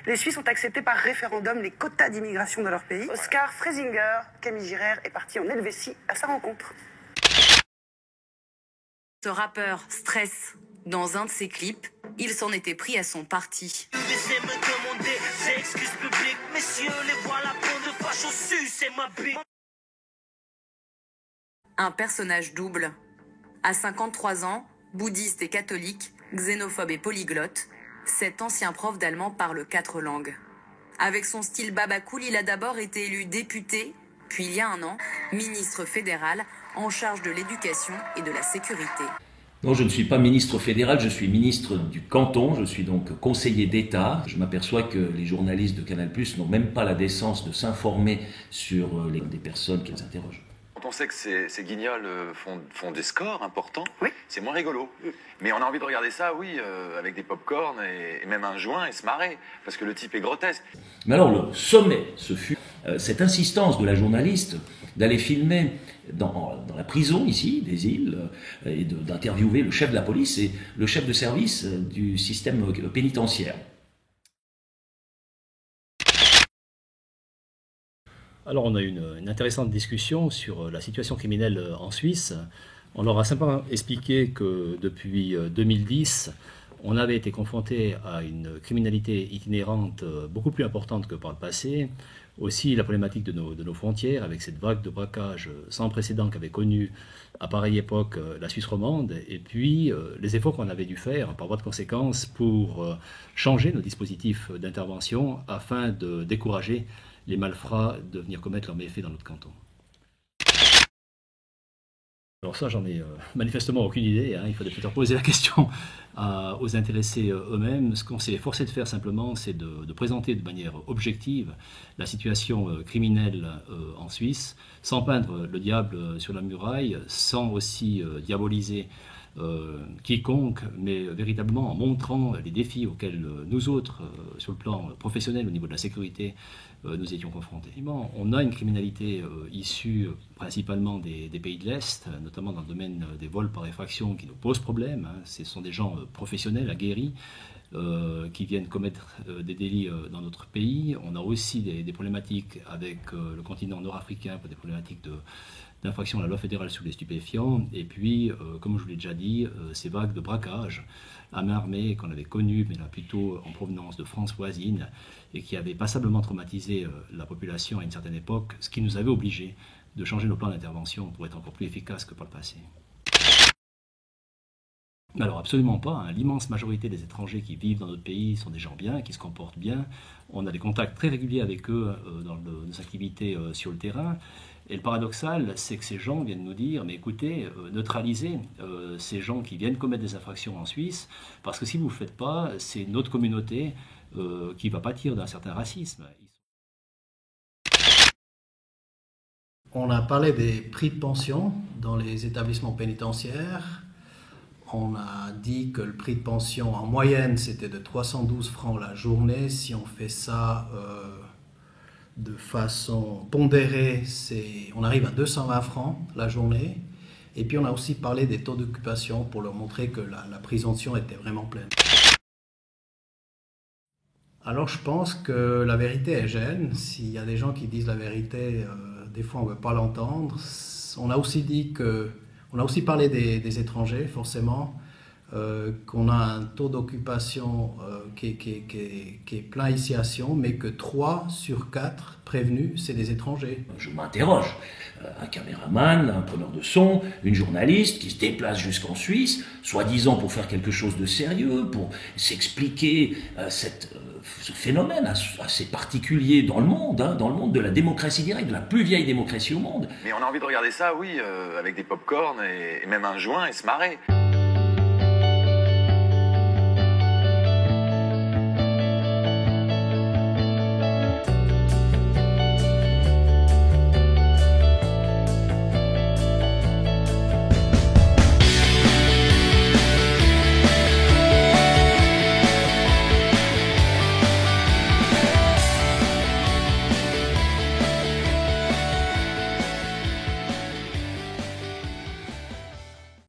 Les Suisses ont accepté par référendum les quotas d'immigration dans leur pays. Oscar Freisinger, Camille Girard est parti en Helvétie à sa rencontre. Ce rappeur stresse. Dans un de ses clips, il s'en était pris à son parti. Laissez me demander, j'ai excuse publique, messieurs, les voilà pour de facho c'est ma bille. Un personnage double. À 53 ans, bouddhiste et catholique, xénophobe et polyglotte, cet ancien prof d'allemand parle 4 langues. Avec son style babacool, il a d'abord été élu député, puis il y a un an, ministre fédéral en charge de l'éducation et de la sécurité. Non, je ne suis pas ministre fédéral, je suis ministre du canton, je suis donc conseiller d'État. Je m'aperçois que les journalistes de Canal+ n'ont même pas la décence de s'informer sur des personnes qu'ils interrogent. Quand on sait que ces guignols font des scores importants, oui, c'est moins rigolo. Mais on a envie de regarder ça, oui, avec des pop-corn et même un joint et se marrer, parce que le type est grotesque. Mais alors le sommet, ce fut cette insistance de la journaliste d'aller filmer dans la prison ici, des îles, et d'interviewer le chef de la police et le chef de service du système pénitentiaire. Alors on a eu une intéressante discussion sur la situation criminelle en Suisse. On leur a simplement expliqué que depuis 2010, on avait été confronté à une criminalité itinérante beaucoup plus importante que par le passé. Aussi la problématique de nos frontières, avec cette vague de braquage sans précédent qu'avait connu à pareille époque la Suisse romande, et puis les efforts qu'on avait dû faire par voie de conséquence pour changer nos dispositifs d'intervention afin de décourager les malfrats de venir commettre leurs méfaits dans notre canton. Alors ça, j'en ai manifestement aucune idée, hein. Il faudrait peut-être poser la question aux intéressés eux-mêmes. Ce qu'on s'est efforcé de faire simplement, c'est de présenter de manière objective la situation criminelle en Suisse, sans peindre le diable sur la muraille, sans aussi diaboliser quiconque, mais véritablement en montrant les défis auxquels nous autres, sur le plan professionnel, au niveau de la sécurité, nous étions confrontés. On a une criminalité issue principalement des pays de l'Est, notamment dans le domaine des vols par effraction qui nous pose problème, hein. Ce sont des gens professionnels, aguerris, qui viennent commettre des délits dans notre pays. On a aussi des problématiques avec le continent nord-africain pour des problématiques d'infraction à la loi fédérale sur les stupéfiants. Et puis, comme je vous l'ai déjà dit, ces vagues de braquage à main armée qu'on avait connues, mais là plutôt en provenance de France voisine, et qui avaient passablement traumatisé la population à une certaine époque, ce qui nous avait obligés de changer nos plans d'intervention pour être encore plus efficaces que par le passé. Alors absolument pas, hein. L'immense majorité des étrangers qui vivent dans notre pays sont des gens bien, qui se comportent bien. On a des contacts très réguliers avec eux dans nos activités sur le terrain. Et le paradoxal, c'est que ces gens viennent nous dire, mais écoutez, neutralisez ces gens qui viennent commettre des infractions en Suisse, parce que si vous ne le faites pas, c'est notre communauté qui va pâtir d'un certain racisme. On a parlé des prix de pension dans les établissements pénitentiaires. On a dit que le prix de pension en moyenne c'était de 312 francs la journée. Si on fait ça de façon pondérée, on arrive à 220 francs la journée. Et puis on a aussi parlé des taux d'occupation pour leur montrer que la prison de Sion était vraiment pleine. Alors je pense que la vérité elle gêne. S'il y a des gens qui disent la vérité, des fois on ne veut pas l'entendre. On a aussi parlé des étrangers, forcément, qu'on a un taux d'occupation qui est plein ici à Sion, mais que 3 sur 4 prévenus, c'est des étrangers. Je m'interroge. Un caméraman, un preneur de son, une journaliste qui se déplace jusqu'en Suisse, soi-disant pour faire quelque chose de sérieux, pour s'expliquer ce phénomène assez particulier dans le monde, hein, dans le monde de la démocratie directe, de la plus vieille démocratie au monde. Mais on a envie de regarder ça, oui, avec des pop-corn et même un joint et se marrer.